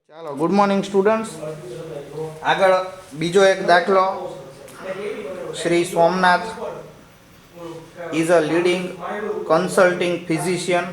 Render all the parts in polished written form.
ચાલો good morning students. આગળ બીજો એક દાખલો. Shri Somnath is a leading consulting physician,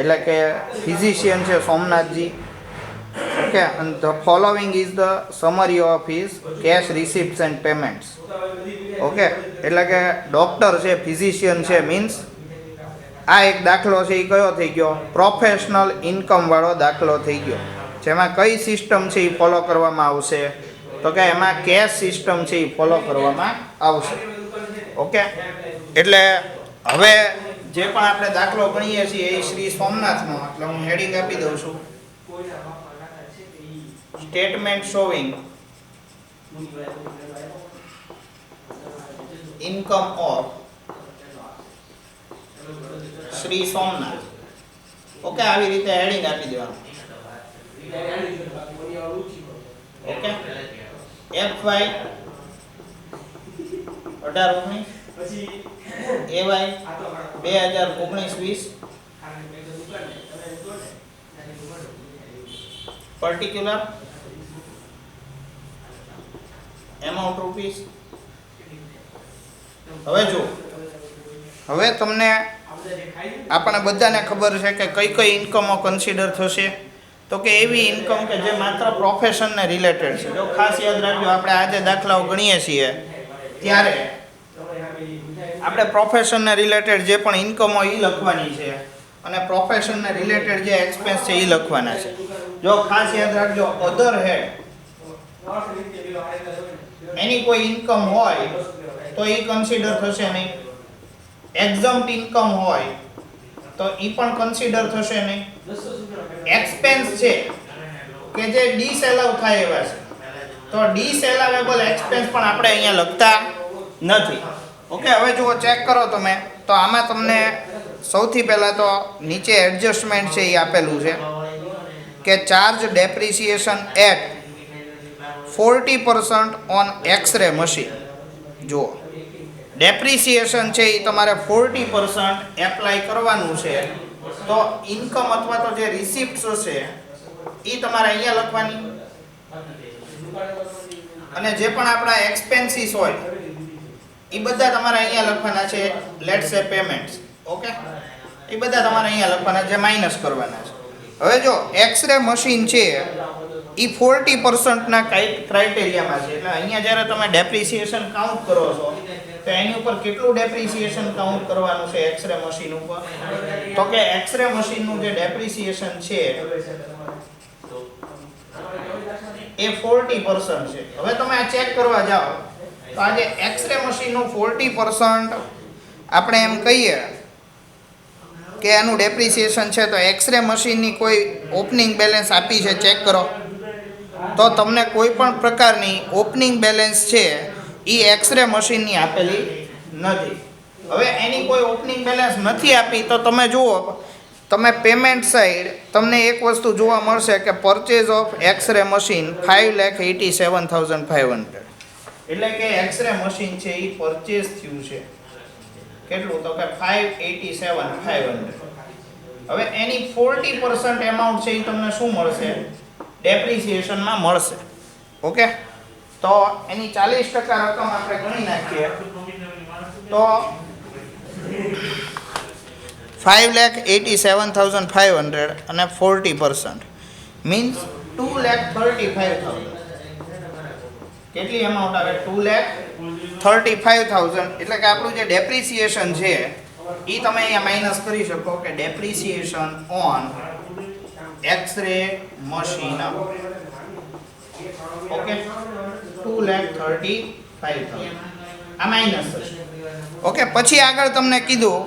એટલે કે ફિઝિશિયન છે સોમનાથજી. Okay, and the following is the summary of his cash receipts and payments. Okay, એટલે કે ડોક્ટર છે, ફિઝિશિયન છે, મીન્સ આ એક દાખલો છે એ કયો થઈ ગયો? પ્રોફેશનલ ઇન્કમ વાળો દાખલો થઈ ગયો, જેમાં કઈ સિસ્ટમ છે એ ફોલો કરવામાં આવશે? તો કે એમાં કેશ સિસ્ટમ છે એ ફોલો કરવામાં આવશે. ઓકે, એટલે હવે જે પણ આપણે દાખલો ગણીએ છીએ એ શ્રી સોમનાથનો, એટલે હું હેડિંગ આપી દઉં છું, statement showing income of Shri Somnath. Okay, આવી રીતે હેડિંગ આપી દેવાનું. Okay, FY 18-19 AY 2019-20 particular amount rupees. હવે જો, હવે તમને આપણે બધાને ખબર છે કે કઈ કઈ ઇન્કમો કન્સિડર થશે. તો કે એવી ઇન્કમ કે જે માત્ર પ્રોફેશનને રિલેટેડ છે. જો ખાસ યાદ રાખજો, આપણે આજે દાખલાઓ ગણીએ છીએ ત્યારે આપણે પ્રોફેશનને રિલેટેડ જે પણ ઇન્કમ હોય એ લખવાની છે, અને પ્રોફેશનને રિલેટેડ જે એક્સપેન્સ છે એ લખવાના છે. જો ખાસ યાદ રાખજો, અધર હેડ એની કોઈ ઇન્કમ હોય તો એ કન્સિડર થશે નહીં. એક્ઝમ્પ્ટ ઇન્કમ હોય તો એ પણ કન્સિડર થશે નહીં. એક્સપેન્સ છે કે જે ડિસએલાઉ થાય એવા છે, તો ડિસએલાવેબલ એક્સપેન્સ પણ આપણે અહીંયા લખતા નથી. ઓકે, હવે જુઓ, ચેક કરો તમે, તો આમાં તમને સૌથી પહેલાં તો નીચે એડજસ્ટમેન્ટ છે એ આપેલું છે કે charge depreciation at 40% on X-ray machine. જુઓ, ડેપ્રિસિએશન છે એ તમારે 40% એપ્લાય કરવાનું છે. તો ઇન્કમ અથવા તો જે રિસિપ્ટ્સ હશે એ તમારે અહીંયા લખવાની, અને જે પણ આપણા એક્સપેન્સીસ હોય એ બધા તમારે અહીંયા લખવાના છે. લેટ્સ સે પેમેન્ટ્સ. ઓકે, એ બધા તમારે અહીંયા લખવાના, જે માઇનસ કરવાના છે. હવે જો એક્સરે મશીન છે એ 40%ના ક્રાઇટેરિયામાં છે. એટલે અહીંયા જ્યારે તમે ડેપ્રિસિએશન કાઉન્ટ કરો છો તો એની ઉપર કેટલું ડેપ્રિસિએશન કાઉન્ટ કરવાનું છે એક્સરે મશીન ઉપર? તો કે એક્સરે મશીનનું જે ડેપ્રિસિએશન છે એ 40% છે. હવે તમે આ ચેક કરવા જાઓ તો આજે એક્સરે મશીનનું 40% આપણે એમ કહીએ કે એનું ડેપ્રિસિએશન છે, તો એક્સરે મશીનની કોઈ ઓપનિંગ બેલેન્સ આપી છે, ચેક કરો. તો તમને કોઈ પણ પ્રકારની ઓપનિંગ બેલેન્સ છે એ એક્સરે મશીનની આપેલી નથી. હવે એની કોઈ ઓપનિંગ બેલેન્સ નથી આપી તો તમે જુઓ, તમે પેમેન્ટ સાઈડ તમને એક વસ્તુ જોવા મળશે કે પરચેઝ ઓફ એક્સરે મશીન 5,87,500. એટલે કે એક્સરે મશીન છે એ પરચેઝ થયું છે કેટલું? તો કે 5,87,500. હવે એની 40% એમાઉન્ટ છે એ તમને શું મળશે? ડેપ્રિસિએશનમાં મળશે. ઓકે, તો એની 40% રકમ આપણે ગણી નાખીએ તો 5,87,500 અને 40% મીન્સ 2,35,000. કેટલી એમાઉન્ટ આવે? 2,35,000. એટલે કે આપણું જે ડેપ્રિસિએશન છે એ તમે અહીંયા માઇનસ કરી શકો કે depreciation on X-ray machine. Okay, 2,35,000 આ માઇનસ થશે. ઓકે, પછી આગળ તમને કીધું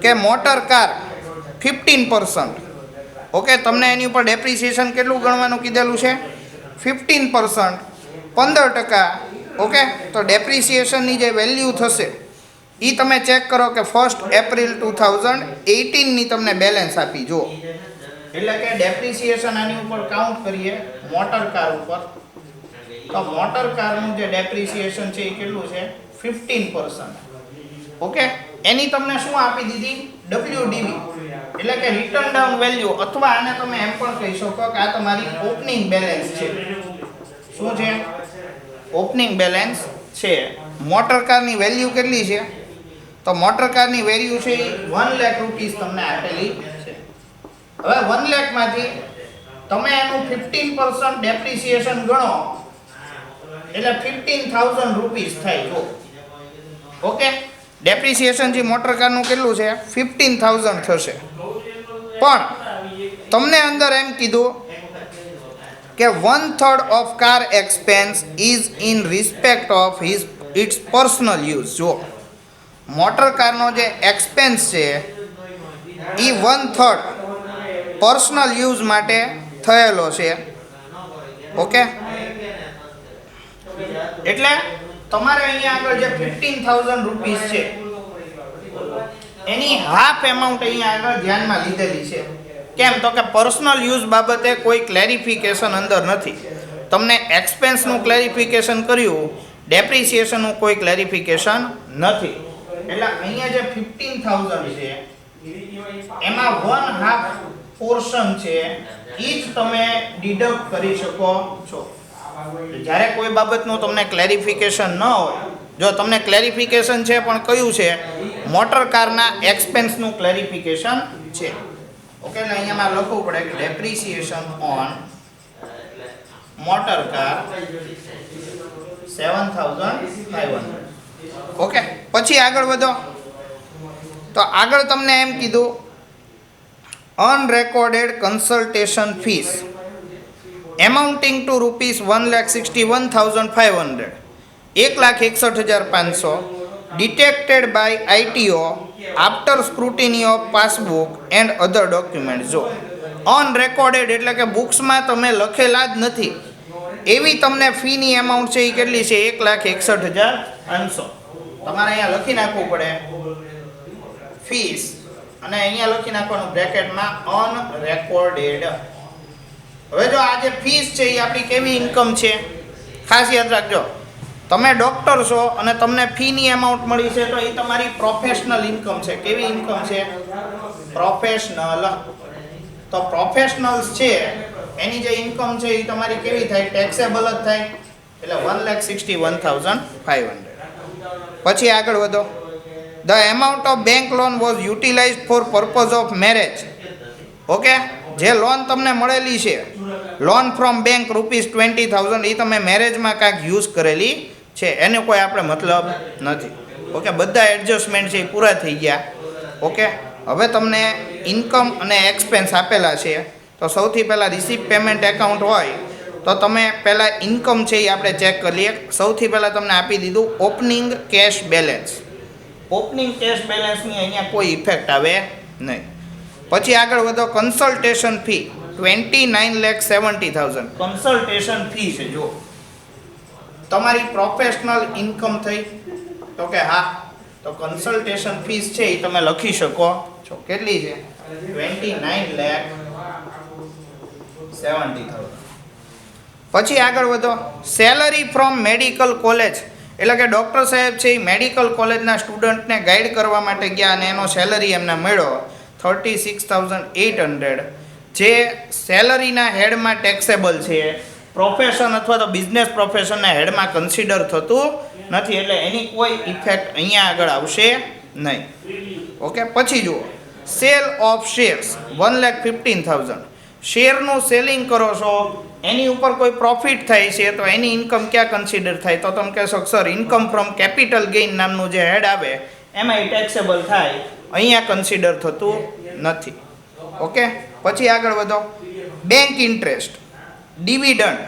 કે મોટર કાર 15%. ઓકે, તમને એની ઉપર ડેપ્રિસિએશન કેટલું ગણવાનું કીધેલું છે? 15%, 15%. ઓકે, તો ડેપ્રિસિએશનની જે વેલ્યુ થશે એ તમે ચેક કરો કે 1 એપ્રિલ 2018ની તમને બેલેન્સ આપી. જુઓ, એટલે કે ડેપ્રિસિએશન આની ઉપર કાઉન્ટ કરીએ મોટર કાર ઉપર, તો મોટર કારનું જે ડેપ્રિસિએશન છે એ કેટલું છે? 15%. ઓકે, એની તમને શું આપી દીધી? WDV. એટલે કે રિટર્ન ડાઉન વેલ્યુ, અથવા આને તમે એમ પણ કહી શકો કે આ તમારી ઓપનિંગ બેલેન્સ છે. શું છે? ઓપનિંગ બેલેન્સ છે. મોટર કારની વેલ્યુ કેટલી છે? તો મોટર કારની વેલ્યુ છે 1 લાખ રૂપીસ તમને આપેલી છે. હવે 1 લાખ માંથી તમે એનું 15% ડેપ્રિસિએશન ગણો એટલે 15,000 રૂપીસ થાય. જો ઓકે, ડેપ્રિસિએશન જે મોટર કારનું કેટલું છે? 15,000 થશે. પણ તમને અંદર એમ કીધું કે 1/3 of car expense is in respect of its personal use. જો મોટર કારનો જે એક્સપેન્સ છે એ 1/3 પર્સનલ યુઝ માટે થયેલો છે. ઓકે, એટલે તમારે અહીંયા આગળ જે 15,000 રૂપીસ છે એની હાફ એમાઉન્ટ અહીંયા આગળ ધ્યાનમાં લીધેલી છે. કેમ? તો કે પર્સનલ યુઝ બાબતે કોઈ ક્લેરિફિકેશન અંદર નથી. તમને એક્સપેન્સનું ક્લેરિફિકેશન કર્યું, ડેપ્રિસિએશનનું કોઈ ક્લેરિફિકેશન નથી. એટલે અહીંયા જે 15,000 છે એમાં 1/2 પોર્શન છે એ જ તમે ડિડક્ટ કરી શકો છો. જ્યારે કોઈ બાબતનું તમને ક્લેરિફિકેશન ન હોય, જો તમને ક્લેરિફિકેશન છે પણ કયું છે? મોટર કારના એક્સપેન્સનું ક્લેરિફિકેશન છે. ઓકે, ને અહીંયામાં લખવું પડે કે depreciation on motor car 7,500. Okay, પછી આગળ વધો. તો આગળ તમને એમ કીધું unrecorded consultation fees amounting to rupees 1,61,500, 1,61,500 detected by ITO after scrutiny of passbook and other document. જો અનરેકોર્ડેડ એટલે કે બુક્સમાં તમે લખેલા જ નથી એવી તમને ફીની એમાઉન્ટ છે એ કેટલી છે? 1,61,500. તમારે અહીંયા લખી નાખવું પડે ફીસ, અને અહીંયા લખી નાખવાનું બ્રેકેટમાં અનરેકોર્ડેડ. હવે જો આ જે ફીસ છે એ આપણી કેવી ઇન્કમ છે? ખાસ યાદ રાખજો, તમે ડોક્ટર છો અને તમને ફીની એમાઉન્ટ મળી છે તો એ તમારી પ્રોફેશનલ ઇન્કમ છે. કેવી ઇન્કમ છે? પ્રોફેશનલ. તો પ્રોફેશનલ્સ છે એની જે ઇન્કમ છે એ તમારી કેવી થાય? ટેક્સેબલ જ થાય. એટલે 1,61,500. પછી આગળ વધો. The amount of bank loan was utilised for purpose of marriage. Okay, જે લોન તમને મળેલી છે, લોન ફ્રોમ બેંક ₹20,000, એ તમે મેરેજમાં કાંઈક યુઝ કરેલી છે, એને કોઈ આપણે મતલબ નથી. ઓકે, બધા એડજસ્ટમેન્ટ છે એ પૂરા થઈ ગયા. ઓકે, હવે તમને ઇન્કમ અને એક્સપેન્સ આપેલા છે. તો સૌથી પહેલાં રિસીપ્ટ પેમેન્ટ એકાઉન્ટ હોય તો તમે પહેલાં ઇન્કમ છે એ આપણે ચેક કરી લઈએ. સૌથી પહેલાં તમને આપી દીધું opening cash balance. Opening cash બેલેન્સની અહીંયા કોઈ ઇફેક્ટ આવે નહીં. પછી આગળ વધો. કન્સલ્ટેશન ફી 29,70,000 કન્સલ્ટેશન ફી છે. જો તમારી પ્રોફેશનલ ઇન્કમ થઈ તો કે હા, તો કન્સલ્ટેશન ફીસ છે એ તમે લખી શકો છો. કેટલી છે? 29,70,000. પછી આગળ વધો. સેલરી ફ્રોમ મેડિકલ કોલેજ એટલે કે ડૉક્ટર સાહેબ છે એ મેડિકલ કોલેજના સ્ટુડન્ટને ગાઈડ કરવા માટે ગયા અને એનો સેલરી એમને મળ્યો 36,800, જે સેલરીના હેડમાં ટેક્સેબલ છે. પ્રોફેશન અથવા તો બિઝનેસ પ્રોફેશનના હેડમાં કન્સિડર થતું નથી, એટલે એની કોઈ ઇફેક્ટ અહીંયા આગળ આવશે નહીં. ઓકે, પછી જુઓ. Cell of shares 1,15,000. શેરનું સેલિંગ કરો છો, એની ઉપર કોઈ પ્રોફિટ થાય છે તો એની ઇન્કમ ક્યાં કન્સિડર થાય? તો તમે કહેશો sir income from capital gain નામનું જે હેડ આવે એમાં એ ટેક્સેબલ થાય, અહીંયા કન્સિડર થતું નથી. ઓકે, પછી આગળ વધો. Bank interest, dividend.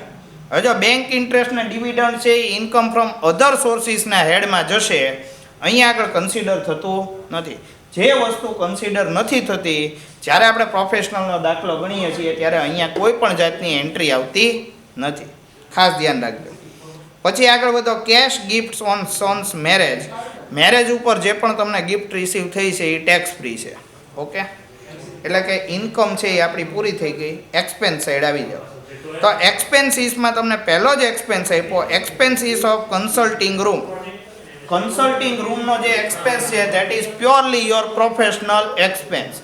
હવે જો બેંક ઇન્ટરેસ્ટ ને ડિવિડન્ડ છે એ ઇન્કમ ફ્રોમ અધર સોર્સિસના હેડમાં જશે, અહીંયા આગળ કન્સિડર થતું નથી. જે વસ્તુ કન્સિડર નથી થતી, જ્યારે આપણે પ્રોફેશનલનો દાખલો ગણીએ છીએ ત્યારે અહીંયા કોઈ પણ જાતની એન્ટ્રી આવતી નથી. ખાસ ધ્યાન રાખજો. પછી આગળ વધો. Cash gifts on son's marriage. Marriage ઉપર જે પણ તમને ગિફ્ટ રિસીવ થઈ છે એ ટેક્સ ફ્રી છે. ઓકે, એટલે કે ઇન્કમ છે એ આપણી પૂરી થઈ ગઈ. એક્સપેન્સ સાઈડ આવી જાઓ. તો એક્સપેન્સીસમાં તમને પહેલો જ એક્સપેન્સ આપ્યો, expenses of consulting room. Consulting રૂમનો જે એક્સપેન્સ છે that is purely your professional expense.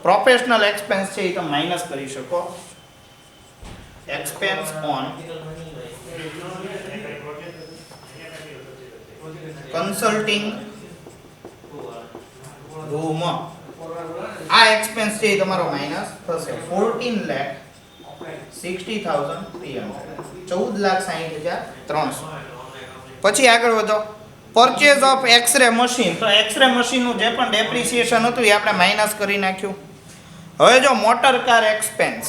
Professional expense છે એ તમે માઇનસ કરી શકો. એક્સપેન્સ ઓન કન્સલ્ટિંગ રૂમ, આ એક્સપેન્સ છે એ તમારો માઇનસ થશે. 14,60,300, 14,60,300. પછી આગળ વધો. પરચેઝ ઓફ એક્સરે મશીન, તો એક્સરે મશીનનું જે પણ ડેપ્રિસિએશન હતું એ આપણે માઇનસ કરી નાખ્યું. હવે જો motor car expense,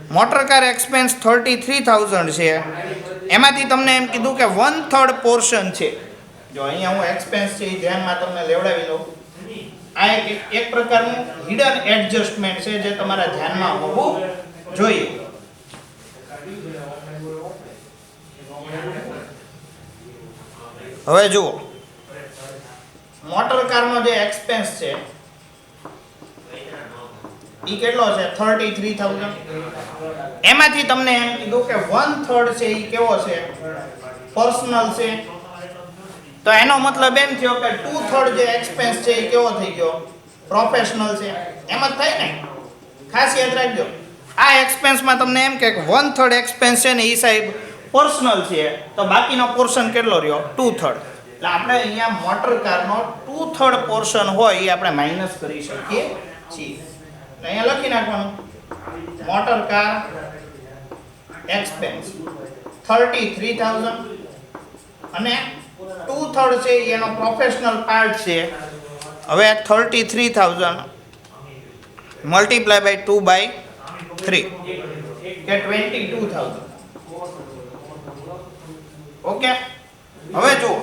motor car expense 33,000 છે, એમાંથી તમને એમ કીધું કે 1/3 પોર્શન છે. જો અહીંયા હું એક્સપેન્સ છે એ ધ્યાનમાં તમને લેવડાવી લઉં. આ એક પ્રકારનું હિડન એડજસ્ટમેન્ટ છે જે તમારા ધ્યાનમાં હોવું જોઈએ. હવે જુઓ, મોટર કારનો જે એક્સપેન્સ છે ઈ કેટલો છે? 33,000. એમાંથી તમને એમ કીધું કે 1/3 છે ઈ કેવો છે? પર્સનલ છે. તો એનો મતલબ એમ થયો કે 2/3 જે એક્સપેન્સ છે એ કેવો થઈ ગયો? પ્રોફેશનલ છે. એમ જ થાય ને? ખાસ યાદ રાખજો, આ એક્સપેન્સમાં તમને એમ કે 1/3 એક્સપેન્સ છે ને એ સાહેબ પર્સનલ છે, તો બાકીનો પોર્શન કેટલો રહ્યો? 2/3. એટલે આપણે અહીંયા મોટર કારનો 2/3 પોર્શન હોય એ આપણે માઇનસ કરી શકીએ છીએ. અહીંયા લખી નાખવાનું મોટર કાર એક્સપેન્સ 33,000 અને 2/3 છે એનો પ્રોફેશનલ પાર્ટ છે. હવે 33,000 મલ્ટીપ્લાય બાય 2/3 કે 22,000. ઓકે. હવે જુઓ,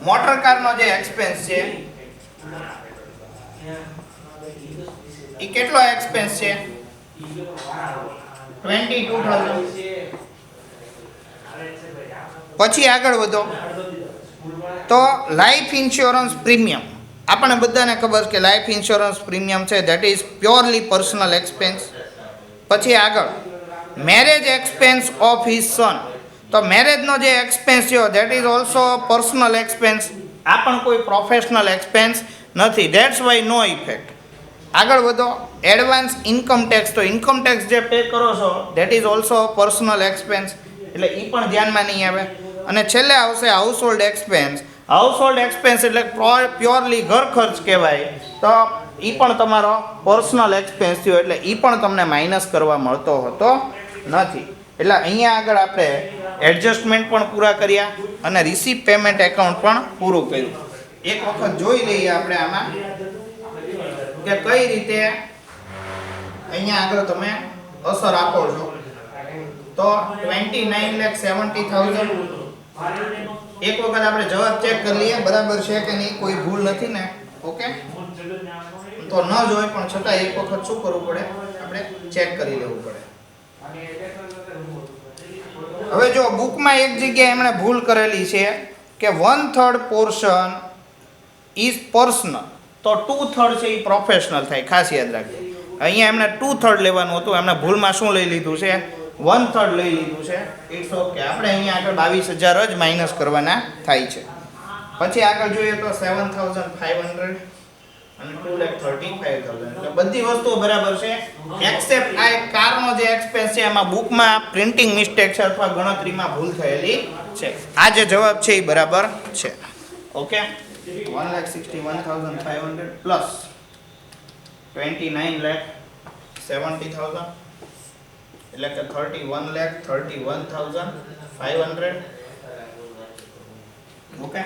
મોટર કારનો જે એક્સપેન્સ છે એ કેટલો એક્સપેન્સ છે? 22,000. પછી આગળ વધો તો લાઈફ ઇન્સ્યોરન્સ પ્રીમિયમ. આપણને બધાને ખબર કે લાઈફ ઇન્સ્યોરન્સ પ્રીમિયમ છે that is purely personal expense. પછી આગળ marriage expense of his son, તો મેરેજનો જે એક્સપેન્સ છે that is also personal expense. આ પણ કોઈ પ્રોફેશનલ એક્સપેન્સ નથી. That's why no effect. આગળ વધો, એડવાન્સ ઇન્કમ ટેક્સ, તો ઇન્કમ ટેક્સ જે પે કરો છો that is also personal expense, એટલે એ પણ ધ્યાનમાં નહીં આવે. અને છેલ્લે આવશે હાઉસહોલ્ડ એક્સપેન્સ. હાઉસહોલ્ડ એક્સપેન્સ એટલે પ્યોરલી ઘર ખર્ચ કહેવાય, તો એ પણ તમારો પર્સનલ એક્સપેન્સ થયો, એટલે એ પણ તમને માઇનસ કરવા મળતો હોતો નથી. એટલે અહીંયા આગળ આપણે એડજસ્ટમેન્ટ પણ પૂરા કર્યા અને રિસીપ પેમેન્ટ એકાઉન્ટ પણ પૂરું કર્યું. એક વખત જોઈ લઈએ આપણે આમાં કે કઈ રીતે અહીંયા આગળ તમે અસર આપો છો. તો 29,70,000. એક વખત આપણે જવાબ ચેક કરી લઈએ બરાબર છે કે નહીં, કોઈ ભૂલ નથી ને? ઓકે. તો ન જોઈ પણ છતાં એક વખત શું કરવું પડે? આપણે ચેક કરી લેવું પડે. હવે જો બુકમાં એક જગ્યાએ એમણે ભૂલ કરેલી છે કે 1/3 પોર્શન ઇઝ પર્સનલ, તો 2/3 છે એ પ્રોફેશનલ થાય. ખાસ યાદ રાખજો, અહીંયા એમણે 2/3 લેવાનું હતું, એમણે ભૂલમાં શું લઈ લીધું છે? 1/3 લઈ લીધું છે. It's okay. આપણે અહીંયા આગળ 22,000 જ માઇનસ કરવાના થાય છે. પછી આગળ જોઈએ તો 7,500 અને 2,35,000. એટલે બધી વસ્તુઓ બરાબર છે એક્સેપ્ટ આ એક કારનો જે એક્સપેન્સ છે એમાં બુકમાં પ્રિન્ટિંગ મિસ્ટેક છે અથવા ગણતરીમાં ભૂલ થયેલી છે. આ જે જવાબ છે એ બરાબર છે. ઓકે. 1,61,500 પ્લસ 29,70,000 એટલે કે 31,31,500. ઓકે.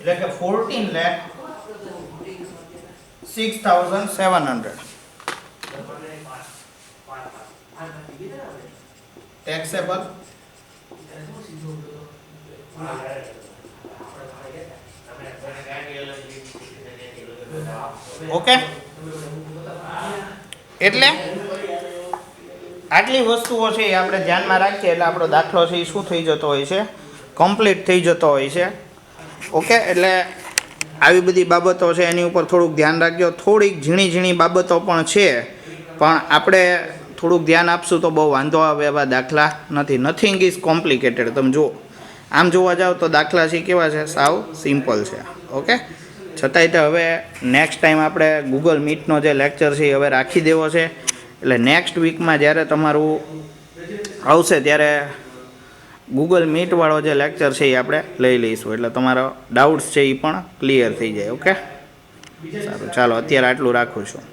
એટલે કે 14,06,700 taxable. ઓકે. એટલે આટલી વસ્તુઓ છે એ આપણે ધ્યાનમાં રાખીએ એટલે આપણો દાખલો છે એ શું થઈ જતો હોય છે? કમ્પ્લીટ થઈ જતો હોય છે. ઓકે. એટલે આવી બધી બાબતો છે એની ઉપર થોડુંક ધ્યાન રાખજો. થોડીક ઝીણી ઝીણી બાબતો પણ છે, પણ આપણે થોડુંક ધ્યાન આપશું તો બહુ વાંધો આવે એવા દાખલા નથી. Nothing is complicated. તમે જુઓ, આમ જોવા જાઓ તો દાખલા છે કેવા છે, સાવ સિમ્પલ છે. ઓકે, છતાંય તો હવે નેક્સ્ટ ટાઈમ આપણે ગૂગલ મીટનો જે લેક્ચર છે એ હવે રાખી દેવો છે. એટલે નેક્સ્ટ વીકમાં જ્યારે તમારું આવશે ત્યારે ગૂગલ મીટવાળો જે લેક્ચર છે એ આપણે લઈ લઈશું. એટલે તમારો ડાઉટ્સ છે એ પણ ક્લિયર થઈ જાય. ઓકે, સારું, ચાલો અત્યારે આટલું રાખું છું.